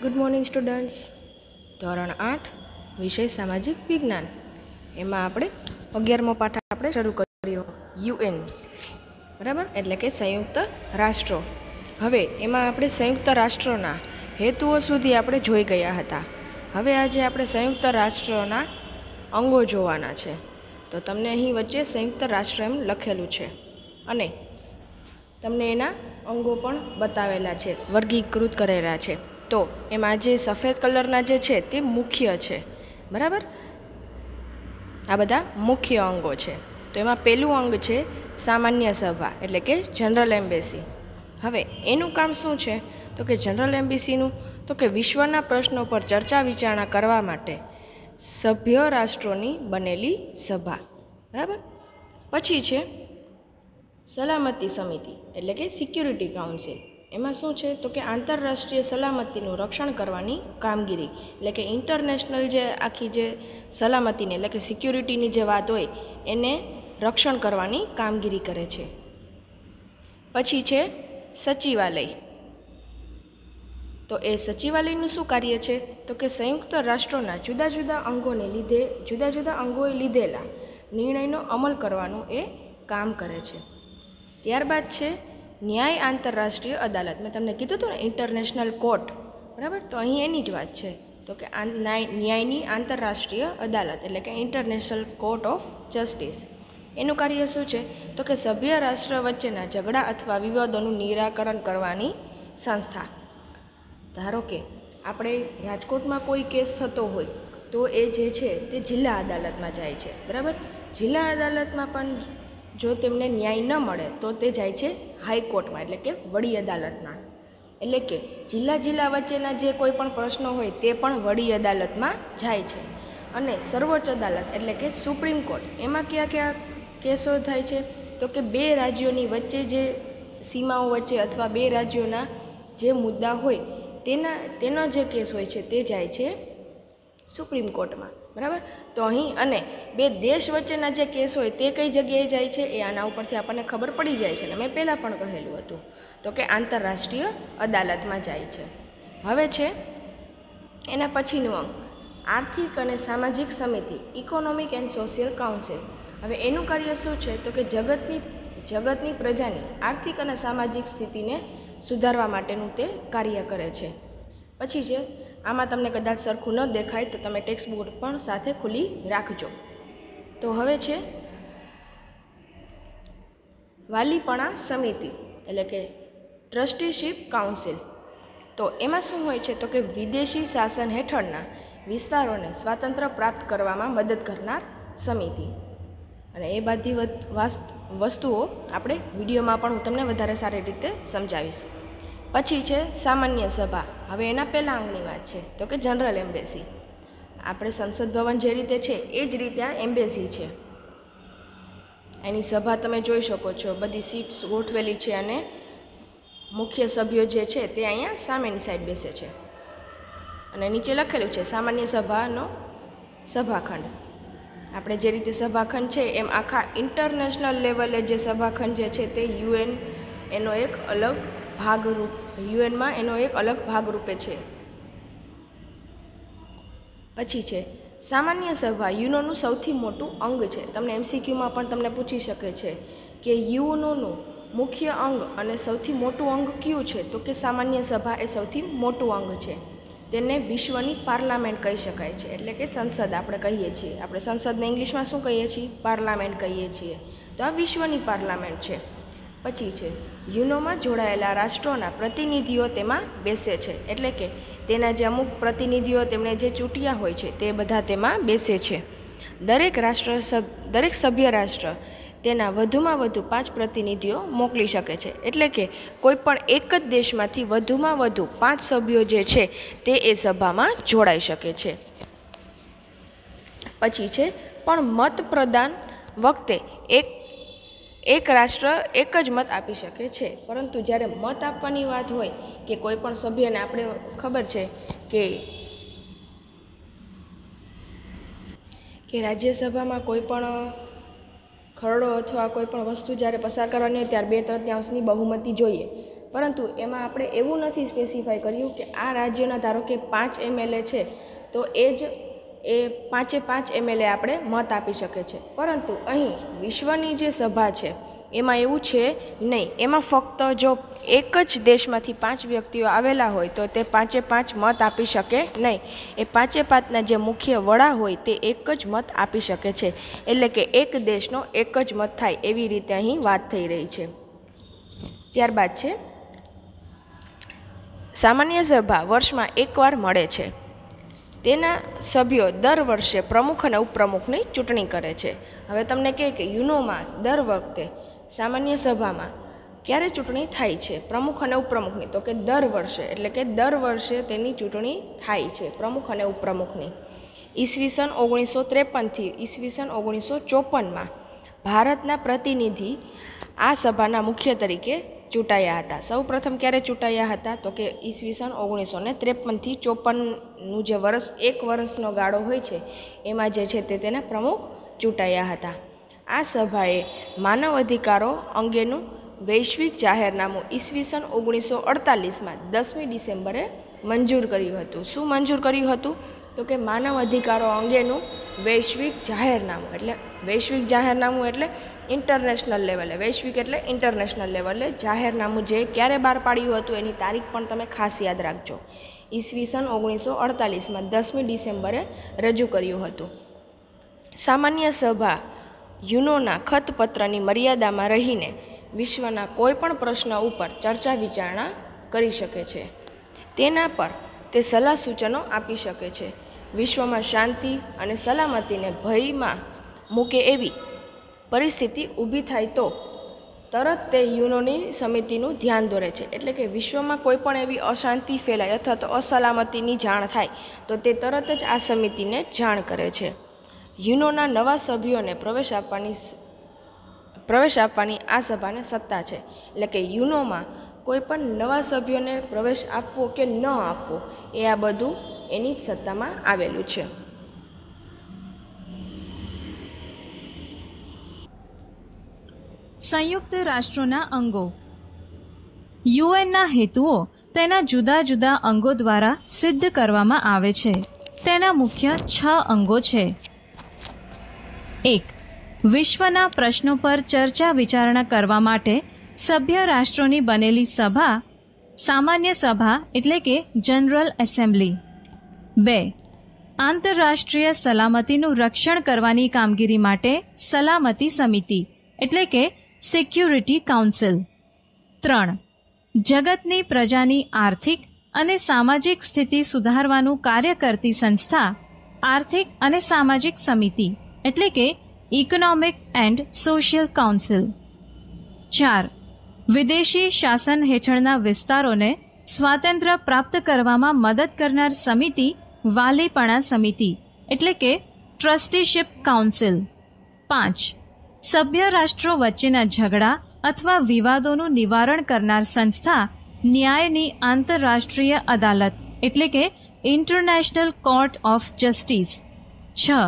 Good morning students. ધોરણ 8 વિષય સામાજિક વિજ્ઞાન, એમાં આપણે 11મો પાઠ આપણે શરૂ કર્યો, UN, બરાબર, એટલે કે સંયુક્ત રાષ્ટ્રો. હવે એમાં આપણે સંયુક્ત રાષ્ટ્રોના હેતુઓ સુધી આપણે જોઈ ગયા હતા. હવે આજે આપણે સંયુક્ત રાષ્ટ્રોના અંગો જોવાના છે. તો તમને અહીં વચ્ચે સંયુક્ત રાષ્ટ્ર એમ લખેલું છે અને તમને એના અંગો પણ બતાવેલા છે, વર્ગીકૃત કરેલા છે. તો એમાં જે સફેદ કલરના જે છે તે મુખ્ય છે, બરાબર. આ બધા મુખ્ય અંગો છે. તો એમાં પહેલું અંગ છે સામાન્ય સભા, એટલે કે જનરલ એમ્બેસી. હવે એનું કામ શું છે? તો કે જનરલ એમ્બેસીનું તો કે વિશ્વના પ્રશ્નો પર ચર્ચા વિચારણા કરવા માટે સભ્ય રાષ્ટ્રોની બનેલી સભા, બરાબર. પછી છે સલામતી સમિતિ, એટલે કે સિક્યુરિટી કાઉન્સિલ. એમાં શું છે? તો કે આંતરરાષ્ટ્રીય સલામતીનું રક્ષણ કરવાની કામગીરી, એટલે કે ઇન્ટરનેશનલ જે આખી જે સલામતીની એટલે કે સિક્યુરિટીની જે વાત હોય એને રક્ષણ કરવાની કામગીરી કરે છે. પછી છે સચિવાલય. તો એ સચિવાલયનું શું કાર્ય છે? તો કે સંયુક્ત રાષ્ટ્રોના જુદા જુદા અંગોને લીધે જુદા જુદા અંગોએ લીધેલા નિર્ણયનો અમલ કરવાનું એ કામ કરે છે. ત્યારબાદ છે ન્યાય આંતરરાષ્ટ્રીય અદાલત. મેં તમને કીધું હતું ને, ઇન્ટરનેશનલ કોર્ટ, બરાબર. તો અહીં એની જ વાત છે. તો કે ન્યાયની આંતરરાષ્ટ્રીય અદાલત, એટલે કે ઇન્ટરનેશનલ કોર્ટ ઓફ જસ્ટિસ. એનું કાર્ય શું છે? તો કે સભ્ય રાષ્ટ્ર વચ્ચેના ઝઘડા અથવા વિવાદોનું નિરાકરણ કરવાની સંસ્થા. ધારો કે આપણે રાજકોટમાં કોઈ કેસ થતો હોય તો એ જે છે તે જિલ્લા અદાલતમાં જાય છે, બરાબર. જિલ્લા અદાલતમાં પણ જો તેમને ન્યાય ન મળે તો તે જાય છે હાઈકોર્ટમાં, એટલે કે વડી અદાલતમાં. એટલે કે જિલ્લા વચ્ચેના જે કોઈ પણ પ્રશ્નો હોય તે પણ વડી અદાલતમાં જાય છે. અને સર્વોચ્ચ અદાલત, એટલે કે સુપ્રીમ કોર્ટ, એમાં કયા કયા કેસો થાય છે? તો કે બે રાજ્યોની વચ્ચે જે સીમાઓ વચ્ચે અથવા બે રાજ્યોના જે મુદ્દા હોય તેનો જે કેસ હોય છે તે જાય છે સુપ્રીમ કોર્ટમાં, બરાબર. તો અહીં અને બે દેશ વચ્ચેના જે કેસ હોય તે કઈ જગ્યાએ જાય છે એ આના ઉપરથી આપણને ખબર પડી જાય છે. ને મેં પહેલાં પણ કહેલું હતું, તો કે આંતરરાષ્ટ્રીય અદાલતમાં જાય છે. હવે છે એના પછીનું અંગ આર્થિક અને સામાજિક સમિતિ, ઇકોનોમિક એન્ડ સોશિયલ કાઉન્સિલ. હવે એનું કાર્ય શું છે? તો કે જગતની પ્રજાની આર્થિક અને સામાજિક સ્થિતિને સુધારવા માટેનું તે કાર્ય કરે છે. પછી છે, આમાં તમને કદાચ સરખું ન દેખાય તો તમે ટેક્સ્ટ બુક પણ સાથે ખુલ્લી રાખજો. તો હવે છે વાલીપણા સમિતિ, એટલે કે ટ્રસ્ટીશીપ કાઉન્સિલ. તો એમાં શું હોય છે? તો કે વિદેશી શાસન હેઠળના વિસ્તારોને સ્વાતંત્ર્ય પ્રાપ્ત કરવામાં મદદ કરનાર સમિતિ. અને એ બધી વસ્તુઓ આપણે વિડીયોમાં પણ હું તમને વધારે સારી રીતે સમજાવીશ. પછી છે સામાન્ય સભા. હવે એના પહેલાં અંગની વાત છે, તો કે જનરલ એમ્બેસી. આપણે સંસદ ભવન જે રીતે છે એ જ રીતે આ એમ્બેસી છે. એની સભા તમે જોઈ શકો છો, બધી સીટ્સ ગોઠવેલી છે અને મુખ્ય સભ્યો જે છે તે અહીંયા સામેની સાઈડ બેસે છે. અને નીચે લખેલું છે સામાન્ય સભાનો સભાખંડ. આપણે જે રીતે સભાખંડ છે એમ આખા ઇન્ટરનેશનલ લેવલે જે સભાખંડ જે છે તે UN એનો એક અલગ ભાગરૂપ, યુએનમાં એનો એક અલગ ભાગરૂપે છે. પછી છે સામાન્ય સભા યુનોનું સૌથી મોટું અંગ છે. તમને MCQમાં પણ તમને પૂછી શકે છે કે યુનોનું મુખ્ય અંગ અને સૌથી મોટું અંગ કયું છે? તો કે સામાન્ય સભા એ સૌથી મોટું અંગ છે. તેને વિશ્વની પાર્લામેન્ટ કહી શકાય છે, એટલે કે સંસદ આપણે કહીએ છીએ. આપણે સંસદને ઇંગ્લિશમાં શું કહીએ છીએ? પાર્લામેન્ટ કહીએ છીએ. તો આ વિશ્વની પાર્લામેન્ટ છે. પછી છે યુનોમાં જોડાયેલા રાષ્ટ્રોના પ્રતિનિધિઓ તેમાં બેસે છે, એટલે કે તેના જે અમુક પ્રતિનિધિઓ તેમણે જે ચૂંટ્યા હોય છે તે બધા તેમાં બેસે છે. દરેક સભ્ય રાષ્ટ્ર તેના વધુમાં વધુ 5 પ્રતિનિધિઓ મોકલી શકે છે, એટલે કે કોઈ પણ એક જ દેશમાંથી વધુમાં વધુ 5 સભ્યો જે છે તે એ સભામાં જોડાઈ શકે છે. પછી છે પણ મત પ્રદાન વખતે એક રાષ્ટ્ર એક જ મત આપી શકે છે. પરંતુ જ્યારે મત આપવાની વાત હોય કે કોઈ પણ સભ્યને, આપણે ખબર છે કે રાજ્યસભામાં કોઈ પણ ખરડો અથવા કોઈ પણ વસ્તુ જ્યારે પસાર કરવાની હોય ત્યારે 2/3 બહુમતી જોઈએ. પરંતુ એમાં આપણે એવું નથી સ્પેસિફાય કર્યું કે આ રાજ્યના ધારો કે 5 MLA છે તો એ 5 MLA આપણે મત આપી શકે છે, પરંતુ અહીં વિશ્વની જે સભા છે એમાં એવું છે નહીં. એમાં ફક્ત જો એક જ દેશમાંથી 5 વ્યક્તિઓ આવેલા હોય તો તે 5 મત આપી શકે નહીં. એ 5ના જે મુખ્ય વડા હોય તે એક જ મત આપી શકે છે, એટલે કે એક દેશનો એક જ મત થાય એવી રીતે અહીં વાત થઈ રહી છે. ત્યારબાદ છે સામાન્ય સભા વર્ષમાં એકવાર મળે છે. તેના સભ્યો દર વર્ષે પ્રમુખ અને ઉપપ્રમુખની ચૂંટણી કરે છે. હવે તમને કહે કે યુનોમાં દર વખતે સામાન્ય સભામાં ક્યારે ચૂંટણી થાય છે પ્રમુખ અને ઉપપ્રમુખની, તો કે દર વર્ષે, એટલે કે દર વર્ષે તેની ચૂંટણી થાય છે પ્રમુખ અને ઉપપ્રમુખની. ઈસવીસન 1953થી ઈસવીસન 1954માં ભારતના પ્રતિનિધિ આ સભાના મુખ્ય તરીકે ચૂંટાયા હતા. સૌ પ્રથમ ક્યારે ચૂંટાયા હતા તો કે ઈસવીસન 1953થી 54નું જે વર્ષ, એક વર્ષનો ગાળો હોય છે એમાં જે છે તે તેના પ્રમુખ ચૂંટાયા હતા. આ સભાએ માનવ અધિકારો અંગેનું વૈશ્વિક જાહેરનામું ઈસવીસન 1948માં 10મી ડિસેમ્બરે મંજૂર કર્યું હતું. શું મંજૂર કર્યું હતું તો કે માનવ અધિકારો અંગેનું વૈશ્વિક જાહેરનામું. એટલે વૈશ્વિક જાહેરનામું એટલે ઇન્ટરનેશનલ લેવલે, વૈશ્વિક એટલે ઇન્ટરનેશનલ લેવલે જાહેરનામું જે ક્યારે બહાર પાડ્યું હતું એની તારીખ પણ તમે ખાસ યાદ રાખજો. ઈસવીસન 1948માં 10મી ડિસેમ્બરે રજૂ કર્યું હતું. સામાન્ય સભા યુનોના ખતપત્રની મર્યાદામાં રહીને વિશ્વના કોઈ પણ પ્રશ્ન ઉપર ચર્ચા વિચારણા કરી શકે છે. તેના પર તે સલાહ સૂચનો આપી શકે છે. વિશ્વમાં શાંતિ અને સલામતીને ભયમાં મૂકે એવી પરિસ્થિતિ ઊભી થાય તો તરત તે યુનોની સમિતિનું ધ્યાન દોરે છે. એટલે કે વિશ્વમાં કોઈ પણ એવી અશાંતિ ફેલાય અથવા તો અસલામતીની જાણ થાય તો તે તરત જ આ સમિતિને જાણ કરે છે. યુનોના નવા સભ્યોને પ્રવેશ આપવાની આ સભાને સત્તા છે. એટલે કે યુનોમાં કોઈ પણ નવા સભ્યોને પ્રવેશ આપવો કે ન આપવો એ આ બધું એની જ સત્તામાં આવેલું છે. સંયુક્ત રાષ્ટ્રોના અંગો. યુએનના હેતુઓ તેના જુદા જુદા અંગો દ્વારા સિદ્ધ કરવામાં આવે છે. તેના મુખ્ય 6 અંગો છે. 1. વિશ્વના પ્રશ્નો પર ચર્ચા વિચારણા કરવા માટે સભ્ય રાષ્ટ્રોની બનેલી સભા સામાન્ય સભા એટલે કે જનરલ એસેમ્બલી. 2. આંતરરાષ્ટ્રીય સલામતીનું રક્ષણ કરવાની કામગીરી માટે સલામતી સમિતિ એટલે કે સિક્યુરિટી કાઉન્સિલ. 3. જગતની પ્રજાની આર્થિક અને સામાજિક સ્થિતિ સુધારવાનું કાર્ય કરતી સંસ્થા આર્થિક અને સામાજિક સમિતિ એટલે કે ઇકોનોમિક એન્ડ સોશિયલ કાઉન્સિલ. 4. વિદેશી શાસન હેઠળના વિસ્તારોને સ્વાતંત્ર્ય પ્રાપ્ત કરવામાં મદદ કરનાર સમિતિ વાલીપણા સમિતિ એટલે કે ટ્રસ્ટીશિપ કાઉન્સિલ. 5. સભ્ય રાષ્ટ્રો વચ્ચેના ઝઘડા અથવા વિવાદોનું નિવારણ કરનાર સંસ્થા ન્યાયની આંતરરાષ્ટ્રીય અદાલત એટલે કે ઇન્ટરનેશનલ કોર્ટ ઓફ જસ્ટિસ. 6.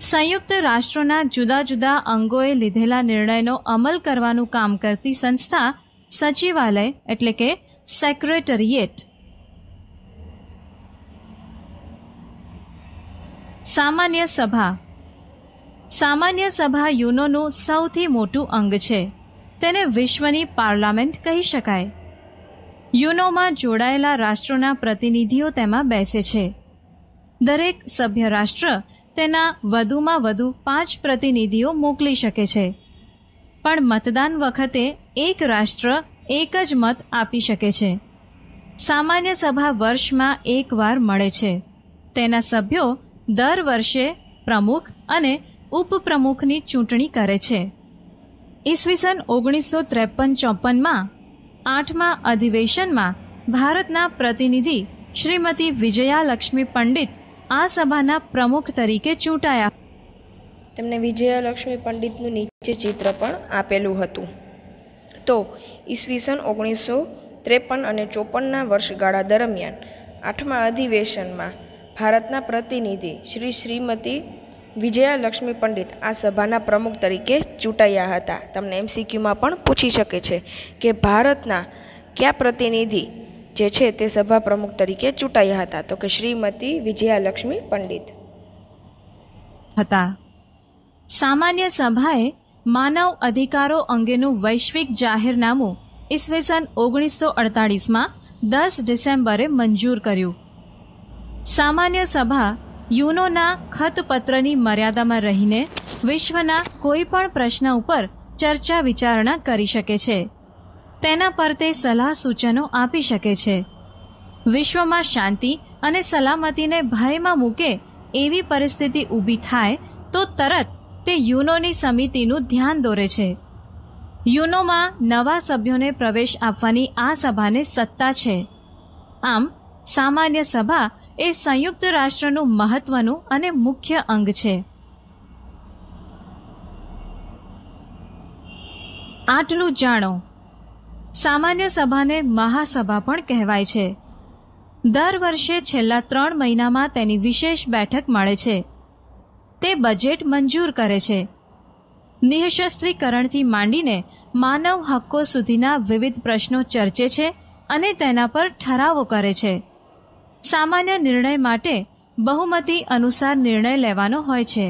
સંયુક્ત રાષ્ટ્રોના જુદા જુદા અંગોએ લીધેલા નિર્ણયનો અમલ કરવાનું કામ કરતી સંસ્થા સચિવાલય એટલે કે સેક્રેટરીએટ. સામાન્ય સભા. સામાન્ય સભા યુનોનું સૌથી મોટું અંગ છે. તેને વિશ્વની પાર્લામેન્ટ કહી શકાય. યુનોમાં જોડાયેલા રાષ્ટ્રોના પ્રતિનિધિઓ તેમાં બેસે છે. દરેક સભ્ય રાષ્ટ્ર તેના વધુમાં વધુ 5 પ્રતિનિધિઓ મોકલી શકે છે, પણ મતદાન વખતે એક રાષ્ટ્ર એક જ મત આપી શકે છે. સામાન્ય સભા વર્ષમાં એકવાર મળે છે. તેના સભ્યો દર વર્ષે પ્રમુખ અને ઉપપ્રમુખની ચૂંટણી કરે છે. ઈસવીસન 1953-54માં 8મા અધિવેશનમાં ભારતના પ્રતિનિધિ શ્રીમતી વિજયાલક્ષ્મી પંડિત આ સભાના પ્રમુખ તરીકે ચૂંટાયા. તેમને વિજયાલક્ષ્મી પંડિતનું નીચે ચિત્ર પણ આપેલું હતું. તો ઈસવીસન 1953 અને 54ના વર્ષગાળા દરમિયાન 8મા અધિવેશનમાં ભારતના પ્રતિનિધિ શ્રીમતી વિજયાલક્ષ્મી પંડિત આ સભાના પ્રમુખ તરીકે ચૂંટાયા હતા. તમને MCQમાં પણ પૂછી શકે છે કે ભારતના કયા પ્રતિનિધિ જે છે તે સભા પ્રમુખ તરીકે ચૂંટાયા હતા? તો કે શ્રીમતી વિજયાલક્ષ્મી પંડિત હતા. સામાન્ય સભાએ માનવ અધિકારો અંગેનું વૈશ્વિક જાહેરનામું ઈસવીસન 1948માં 10 ડિસેમ્બરે મંજૂર કર્યું. સામાન્ય સભા યુનોના ખતપત્રની મર્યાદામાં રહીને વિશ્વના કોઈ પણ પ્રશ્ન ઉપર ચર્ચા વિચારણા કરી શકે છે. તેના પર તે સલાહ સૂચનો આપી શકે છે. વિશ્વમાં શાંતિ અને સલામતીને ભયમાં મૂકે એવી પરિસ્થિતિ ઊભી થાય તો તરત તે યુનોની સમિતિનું ધ્યાન દોરે છે. યુનોમાં નવા સભ્યોને પ્રવેશ આપવાની આ સભાને સત્તા છે. આમ સામાન્ય સભા એ સંયુક્ત રાષ્ટ્રનું મહત્વનું અને મુખ્ય અંગ છે. આટલું જાણો. સામાન્ય સભાને મહાસભા પણ કહેવાય છે. દર વર્ષે છેલ્લા 3 મહિનામાં તેની વિશેષ બેઠક મળે છે. તે બજેટ મંજૂર કરે છે. નિઃશસ્ત્રીકરણથી માંડીને માનવ હક્કો સુધીના વિવિધ પ્રશ્નો ચર્ચે છે અને તેના પર ઠરાવો કરે છે. સામાન્ય નિર્ણય માટે બહુમતી અનુસાર નિર્ણય લેવાનો હોય છે,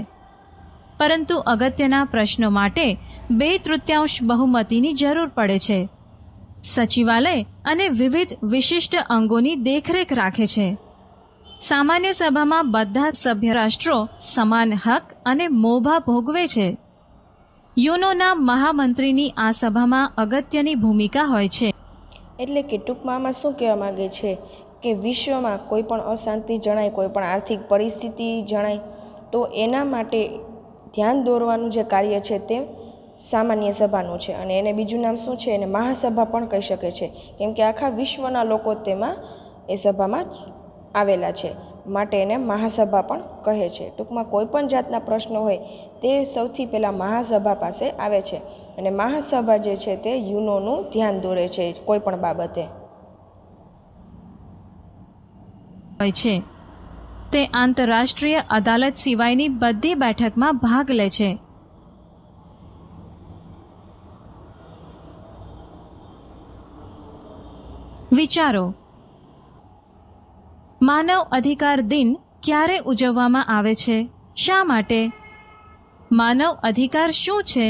પરંતુ અગત્યના પ્રશ્નો માટે 2/3 બહુમતીની જરૂર પડે છે. સચિવાલય અને વિવિધ વિશિષ્ટ અંગોની દેખરેખ રાખે છે. સામાન્ય સભામાં બધા સભ્ય રાષ્ટ્રો સમાન હક અને મોભા ભોગવે છે. યુનોના મહામંત્રીની આ સભામાં અગત્યની ભૂમિકા હોય છે. એટલે કે ટૂંકમાં આમાં શું કહેવા માગે છે કે વિશ્વમાં કોઈ પણ અશાંતિ જણાય, કોઈ પણ આર્થિક પરિસ્થિતિ જણાય તો એના માટે ધ્યાન દોરવાનું જે કાર્ય છે તે સામાન્ય સભાનું છે. અને એને બીજું નામ શું છે? એને મહાસભા પણ કહી શકે છે, કેમ કે આખા વિશ્વના લોકો તેમાં એ સભામાં આવેલા છે, માટે એને મહાસભા પણ કહે છે. ટૂંકમાં કોઈ પણ જાતના પ્રશ્નો હોય તે સૌથી પહેલાં મહાસભા પાસે આવે છે, અને મહાસભા જે છે તે યુનોનું ધ્યાન દોરે છે કોઈ પણ બાબતે. હોય છે. તે આંતરરાષ્ટ્રીય અદાલત સિવાયની બધી બેઠકમાં ભાગ લે છે. વિચારો. માનવ અધિકાર દિન ક્યારે ઉજવવામાં આવે છે? શા માટે? માનવ અધિકાર શું છે?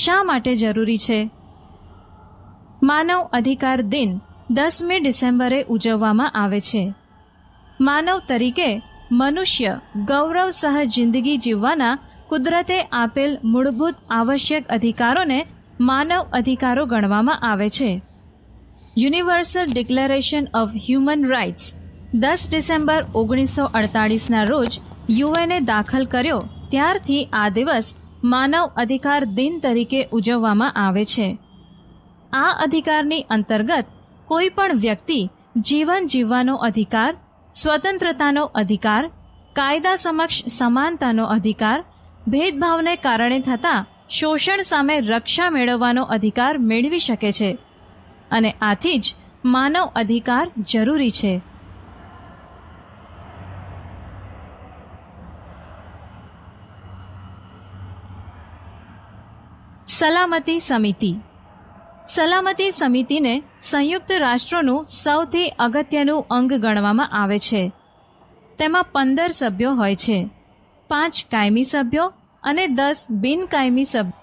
શા માટે જરૂરી છે? માનવ અધિકાર દિન 10મી ડિસેમ્બરે ઉજવવામાં આવે છે. માનવ તરીકે મનુષ્ય ગૌરવ સહ જિંદગી જીવવાના કુદરતે આપેલ મૂળભૂત આવશ્યક અધિકારોને માનવ અધિકારો ગણવામાં આવે છે. Universal declaration of human rights 10 December 1948ના રોજ યુએને દાખલ કર્યો ત્યારથી આ દિવસ માનવ અધિકાર દિન તરીકે ઉજવવામાં આવે છે. આ અધિકારની અંતર્ગત કોઈ પણ વ્યક્તિ જીવન જીવવાનો અધિકાર, સ્વતંત્રતાનો અધિકાર, કાયદા સમક્ષ સમાનતાનો અધિકાર, ભેદભાવને કારણે થતા શોષણ સામે રક્ષા મેળવવાનો અધિકાર મેળવી શકે છે, અને આથી જ માનવ અધિકાર જરૂરી છે. સલામતી સમિતિ. સલામતી સમિતિને સંયુક્ત રાષ્ટ્રોનું સૌથી અગત્યનું અંગ ગણવામાં આવે છે. તેમાં 15 સભ્યો હોય છે, 5 કાયમી સભ્યો અને 10 બિનકાયમી સભ્યો.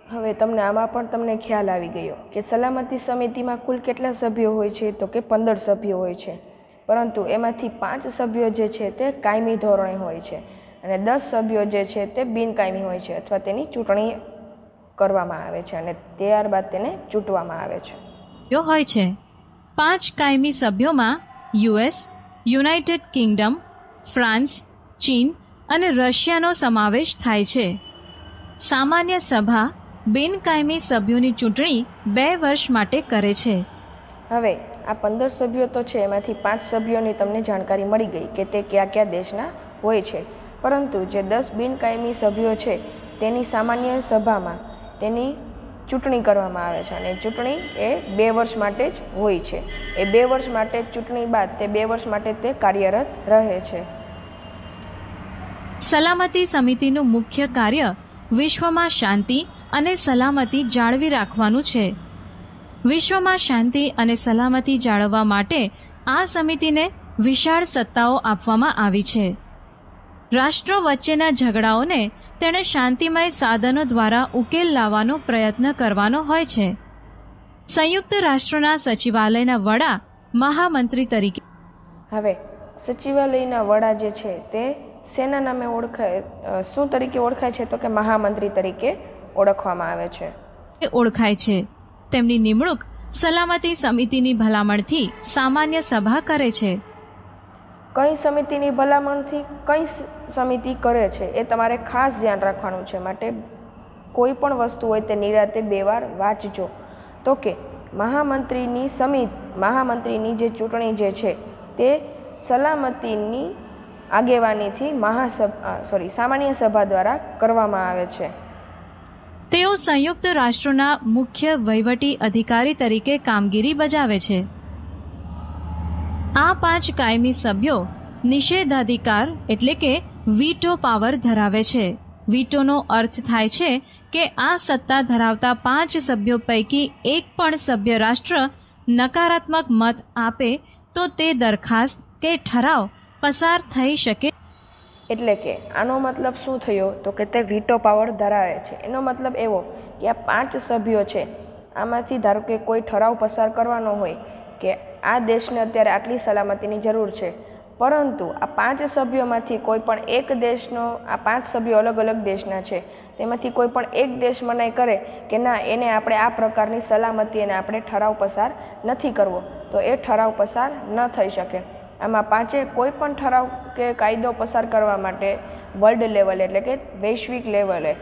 હવે તમને આમાં પણ તમને ખ્યાલ આવી ગયો કે સલામતી સમિતિમાં કુલ કેટલા સભ્યો હોય છે? તો કે 15 સભ્યો હોય છે, પરંતુ એમાંથી 5 સભ્યો જે છે તે કાયમી ધોરણે હોય છે, અને 10 સભ્યો જે છે તે બિનકાયમી હોય છે, અથવા તેની ચૂંટણી કરવામાં આવે છે અને ત્યારબાદ તેને ચૂંટવામાં આવે છે. હોય છે 5 કાયમી સભ્યોમાં યુએસ, યુનાઇટેડ કિંગડમ, ફ્રાન્સ, ચીન અને રશિયાનો સમાવેશ થાય છે. સામાન્ય સભા બિનકાયમી સભ્યોની ચૂંટણી 2 વર્ષ માટે કરે છે. હવે આ 15 સભ્યો તો છે, એમાંથી 5 સભ્યોની તમને જાણકારી મળી ગઈ કે તે કયા કયા દેશના હોય છે, પરંતુ જે 10 બિનકાયમી સભ્યો છે તેની સામાન્ય સભામાં તેની ચૂંટણી કરવામાં આવે છે, અને ચૂંટણી એ 2 વર્ષ માટે જ હોય છે. એ 2 વર્ષ માટે ચૂંટણી બાદ તે 2 વર્ષ માટે તે કાર્યરત રહે છે. સલામતી સમિતિનું મુખ્ય કાર્ય વિશ્વમાં શાંતિ અને સલામતી જાળવી રાખવાનું છે. વિશ્વમાં શાંતિ અને સલામતી જાળવવા માટે આ સમિતિને વિશાળ સત્તાઓ આપવામાં આવી છે. રાષ્ટ્રો વચ્ચેના ઝઘડાઓને તેણે શાંતિમય સાધનો દ્વારા ઉકેલ લાવવાનો પ્રયત્ન કરવાનો હોય છે. સંયુક્ત રાષ્ટ્રોના સચિવાલયના વડા મહામંત્રી તરીકે. હવે સચિવાલયના વડા જે છે તે શેના નામે શું તરીકે ઓળખાય છે? તો કે મહામંત્રી તરીકે ઓળખવામાં આવે છે. ઓળખાય છે. તેમની નિમણૂક સલામતી સમિતિની ભલામણથી સામાન્ય સભા કરે છે. કઈ સમિતિની ભલામણથી કઈ સમિતિ કરે છે એ તમારે ખાસ ધ્યાન રાખવાનું છે. માટે કોઈ પણ વસ્તુ હોય તે નિરાતે 2 વાર વાંચજો. તો કે મહામંત્રીની જે ચૂંટણી જે છે તે સલામતીની આગેવાનીથી સામાન્ય સભા દ્વારા કરવામાં આવે છે. તેઓ સંયુક્ત રાષ્ટ્રોના મુખ્ય વહીવટી અધિકારી તરીકે કામગીરી બજાવે છે. આ 5 કાયમી સભ્યો નિષેધાધિકાર એટલે કે વીટો પાવર ધરાવે છે. વીટોનો અર્થ થાય છે કે આ સત્તા ધરાવતા 5 સભ્યો પૈકી એક પણ સભ્ય રાષ્ટ્ર નકારાત્મક મત આપે તો તે દરખાસ્ત કે ઠરાવ પસાર થઈ શકે. એટલે કે આનો મતલબ શું થયો? તો કે તે વીટો પાવર ધરાવે છે. એનો મતલબ એવો કે આ 5 સભ્યો છે, આમાંથી ધારો કે કોઈ ઠરાવ પસાર કરવાનો હોય કે આ દેશને અત્યારે આટલી સલામતીની જરૂર છે, પરંતુ આ 5 સભ્યોમાંથી કોઈ પણ એક દેશનો, આ 5 સભ્યો અલગ અલગ દેશના છે, તેમાંથી કોઈ પણ એક દેશ મનાઈ કરે કે ના, એને આપણે આ પ્રકારની સલામતી અને આપણે ઠરાવ પસાર નથી કરવો, તો એ ઠરાવ પસાર ન થઈ શકે. આમાં 5 કોઈ પણ ઠરાવ કે કાયદો પસાર કરવા માટે વર્લ્ડ લેવલે એટલે કે વૈશ્વિક લેવલે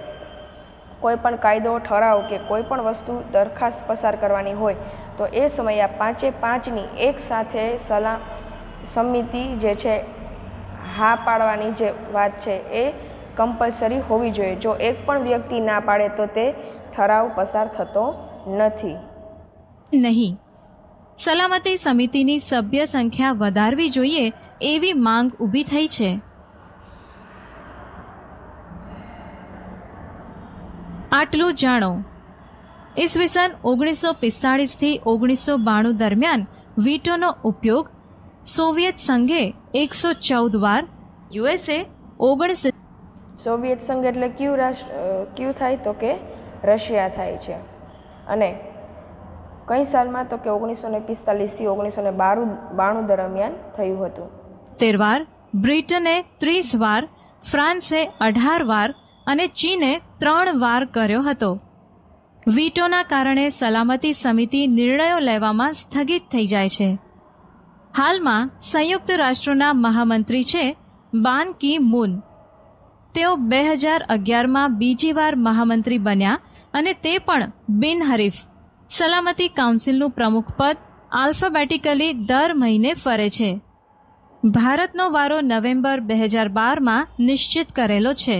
કોઈ પણ કાયદો, ઠરાવ કે કોઈ પણ વસ્તુ દરખાસ્ત પસાર કરવાની હોય તો એ સમયે આ 5ની એક સાથે સમિતિ જે છે હા પાડવાની જે વાત છે એ કમ્પલસરી હોવી જોઈએ. જો એક પણ વ્યક્તિ ના પાડે તો તે ઠરાવ પસાર થતો નથી. નહીં. સલામતી સમિતિની સભ્ય સંખ્યા વધારવી જોઈએ એવી માંગ ઊભી થઈ છે. આટલું જાણો. ઈસવીસન 1945થી 1992 દરમિયાન વીટોનો ઉપયોગ સોવિયત સંઘે 114 વાર, યુએસએ 19. સોવિયત સંઘ એટલે ક્યુ થાય? તો કે રશિયા થાય છે. અને કઈ સાલમાં? તો કે 1945થી 1992 દરમિયાન થયું હતું. 13 વાર, બ્રિટને 30 વાર, ફ્રાન્સે 18 વાર અને ચીને 3 વાર કર્યો હતો. વીટોના કારણે સલામતી સમિતિ નિર્ણયો લેવામાં સ્થગિત થઈ જાય છે. હાલમાં સંયુક્ત રાષ્ટ્રોના મહામંત્રી છે બાન કી મૂન. તેઓ 2011માં બીજી વાર મહામંત્રી બન્યા અને તે પણ બિનહરીફ. સલામતી કાઉન્સિલનું પ્રમુખ પદ આલ્ફાબેટિકલી દર મહિને ફરે છે. ભારતનો વારો નવેમ્બર 2012માં નિશ્ચિત કરેલો છે.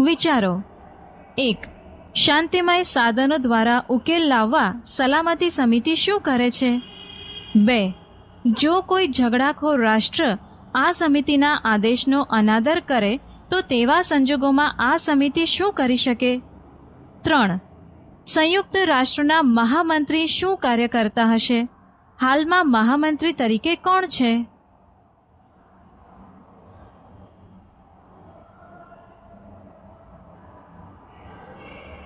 વિચારો. 1. શાંતિમય સાધનો દ્વારા ઉકેલ લાવવા સલામતી સમિતિ શું કરે છે? 2. જો કોઈ ઝઘડાખોર રાષ્ટ્ર આ સમિતિના આદેશનો અનાદર કરે તો તેવા સંજોગોમાં આ સમિતિ શું કરી શકે? 3. સંયુક્ત રાષ્ટ્રના મહામંત્રી શું કાર્ય કરતા હશે? હાલમાં મહામંત્રી તરીકે કોણ છે?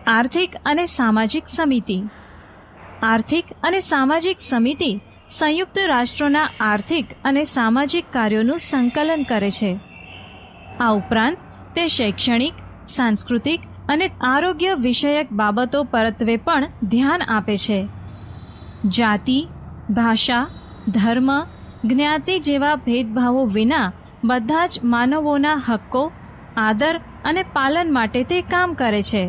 આર્થિક અને સામાજિક સમિતિ. આર્થિક અને સામાજિક સમિતિ સંયુક્ત રાષ્ટ્રોના આર્થિક અને સામાજિક કાર્યોનું સંકલન કરે છે. આ ઉપરાંત તે શૈક્ષણિક, સાંસ્કૃતિક અને આરોગ્ય વિષયક બાબતો પરત્વે પણ ધ્યાન આપે છે. જાતિ, ભાષા, ધર્મ, જ્ઞાતિ જેવા ભેદભાવો વિના બધા જ માનવોના હક્કો, આદર અને પાલન માટે તે કામ કરે છે.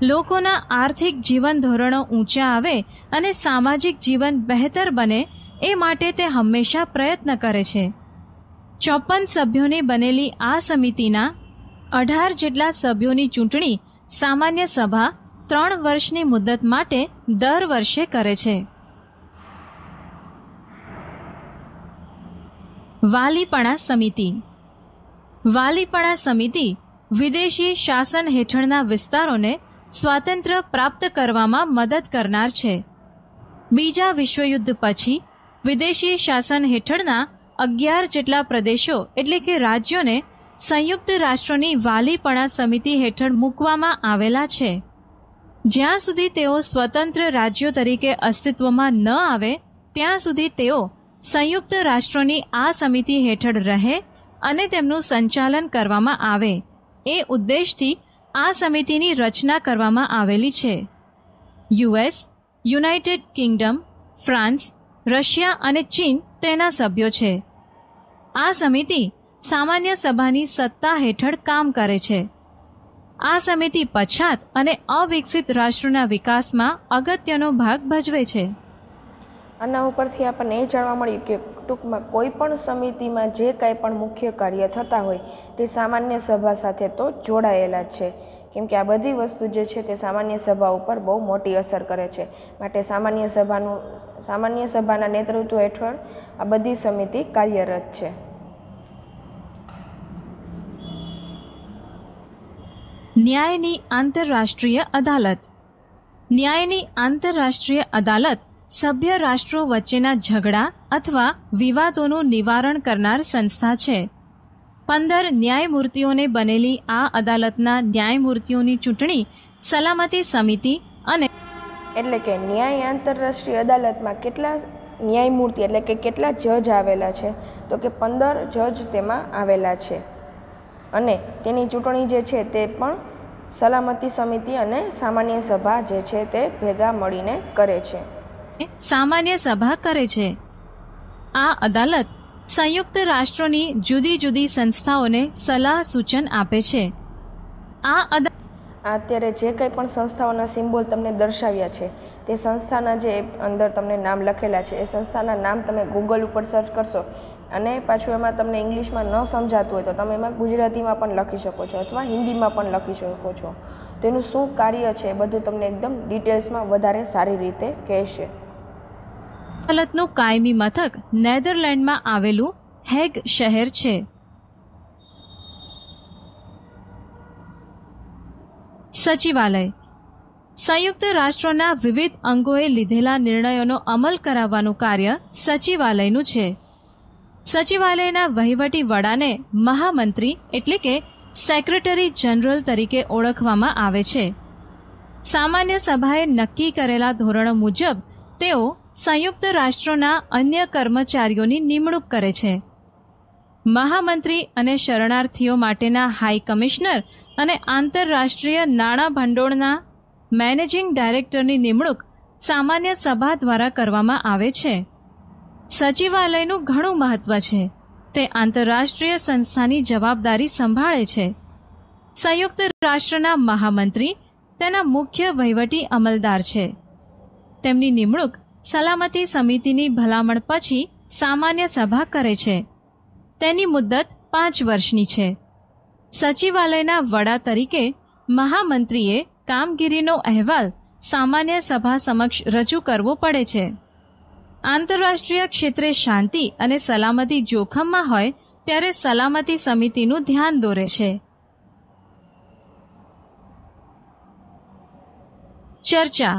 લોકોના આર્થિક જીવન ધોરણો ઊંચા આવે અને સામાજિક જીવન બહેતર બને એ માટે તે હંમેશા પ્રયત્ન કરે છે. 54 સભ્યોની બનેલી આ સમિતિના 18 જેટલા સભ્યોની ચૂંટણી સામાન્ય સભા 3 વર્ષની મુદ્દત માટે દર વર્ષે કરે છે. વાલીપણા સમિતિ. વાલીપણા સમિતિ વિદેશી શાસન હેઠળના વિસ્તારોને સ્વાતંત્ર્ય પ્રાપ્ત કરવામાં મદદ કરનાર છે. બીજા વિશ્વયુદ્ધ પછી વિદેશી શાસન હેઠળના 11 જેટલા પ્રદેશો એટલે કે રાજ્યોને સંયુક્ત રાષ્ટ્રોની વાલીપણા સમિતિ હેઠળ મૂકવામાં આવેલા છે. જ્યાં સુધી તેઓ સ્વતંત્ર રાજ્યો તરીકે અસ્તિત્વમાં ન આવે ત્યાં સુધી તેઓ સંયુક્ત રાષ્ટ્રોની આ સમિતિ હેઠળ રહે અને તેમનું સંચાલન કરવામાં આવે એ ઉદ્દેશથી આ સમિતિની રચના કરવામાં આવેલી છે. US, United Kingdom, France, Russia અને ચીન તેના સભ્યો છે. આ સમિતિ સામાન્ય સભાની સત્તા હેઠળ કામ કરે છે. આ સમિતિ પછાત અને અવિકસિત રાષ્ટ્રોના વિકાસમાં અગત્યનો ભાગ ભજવે છે. આના ઉપરથી આપણને એ જાણવા મળ્યું કે ટૂંકમાં કોઈ પણ સમિતિમાં જે કાંઈ પણ મુખ્ય કાર્ય થતા હોય તે સામાન્ય સભા સાથે તો જોડાયેલા જ છે, કેમ કે આ બધી વસ્તુ જે છે તે સામાન્ય સભા ઉપર બહુ મોટી અસર કરે છે. માટે સામાન્ય સભાના નેતૃત્વ હેઠળ આ બધી સમિતિ કાર્યરત છે. ન્યાયની આંતરરાષ્ટ્રીય અદાલત. ન્યાયની આંતરરાષ્ટ્રીય અદાલત સભ્ય રાષ્ટ્રો વચ્ચેના ઝઘડા અથવા વિવાદોનું નિવારણ કરનાર સંસ્થા છે. 15 ન્યાયમૂર્તિઓને બનેલી આ અદાલતના ન્યાયમૂર્તિઓની ચૂંટણી સલામતી સમિતિ અને એટલે કે ન્યાય આંતરરાષ્ટ્રીય અદાલતમાં કેટલા ન્યાયમૂર્તિ એટલે કે કેટલા જજ આવેલા છે, તો કે 15 જજ તેમાં આવેલા છે. અને તેની ચૂંટણી જે છે તે પણ સલામતી સમિતિ અને સામાન્ય સભા જે છે તે ભેગા મળીને કરે છે. સામાન્ય સભા કરે છે. આ અદાલત સંયુક્ત રાષ્ટ્રોની જુદી જુદી સંસ્થાઓને સલાહ સૂચન આપે છે. અત્યારે જે કંઈ પણ સંસ્થાઓના સિમ્બોલ તમને દર્શાવ્યા છે તે સંસ્થાના જે અંદર તમને નામ લખેલા છે એ સંસ્થાના નામ તમે ગૂગલ ઉપર સર્ચ કરશો અને પાછું એમાં તમને ઇંગ્લિશમાં ન સમજાતું હોય તો તમે એમાં ગુજરાતીમાં પણ લખી શકો છો અથવા હિન્દીમાં પણ લખી શકો છો. તેનું શું કાર્ય છે એ બધું તમને એકદમ ડિટેલ્સમાં વધારે સારી રીતે કહેશે. અદાલતનું કાયમી મથક નેધરલેન્ડમાં આવેલું હેગ શહેર છે. સચિવાલય સંયુક્ત રાષ્ટ્રોના વિવિધ અંગોએ લીધેલા નિર્ણયોનો અમલ કરાવવાનું કાર્ય સચિવાલયનું છે. સચિવાલયના વહીવટી વડાને મહામંત્રી એટલે કે સેક્રેટરી જનરલ તરીકે ઓળખવામાં આવે છે. સામાન્ય સભાએ નક્કી કરેલા ધોરણો મુજબ તેઓ સંયુક્ત રાષ્ટ્રોના અન્ય કર્મચારીઓની નિમણૂક કરે છે. મહામંત્રી અને શરણાર્થીઓ માટેના હાઈ કમિશનર અને આંતરરાષ્ટ્રીય નાણાં ભંડોળના મેનેજિંગ ડાયરેક્ટરની નિમણૂક સામાન્ય સભા દ્વારા કરવામાં આવે છે. સચિવાલયનું ઘણું મહત્વ છે. તે આંતરરાષ્ટ્રીય સંસ્થાની જવાબદારી સંભાળે છે. સંયુક્ત રાષ્ટ્રના મહામંત્રી તેના મુખ્ય વહીવટી અમલદાર છે. તેમની નિમણૂક સલામતી સમિતિની ભલામણ પછી સામાન્ય સભા કરે છે. તેની મુદ્દત 5 વર્ષની છે. સચિવાલયના વડા તરીકે મહામંત્રીએ કામગીરીનો અહેવાલ સામાન્ય સભા સમક્ષ રજૂ કરવો પડે છે. આંતરરાષ્ટ્રીય ક્ષેત્રે શાંતિ અને સલામતી જોખમમાં હોય ત્યારે સલામતી સમિતિનું ધ્યાન દોરે છે. ચર્ચા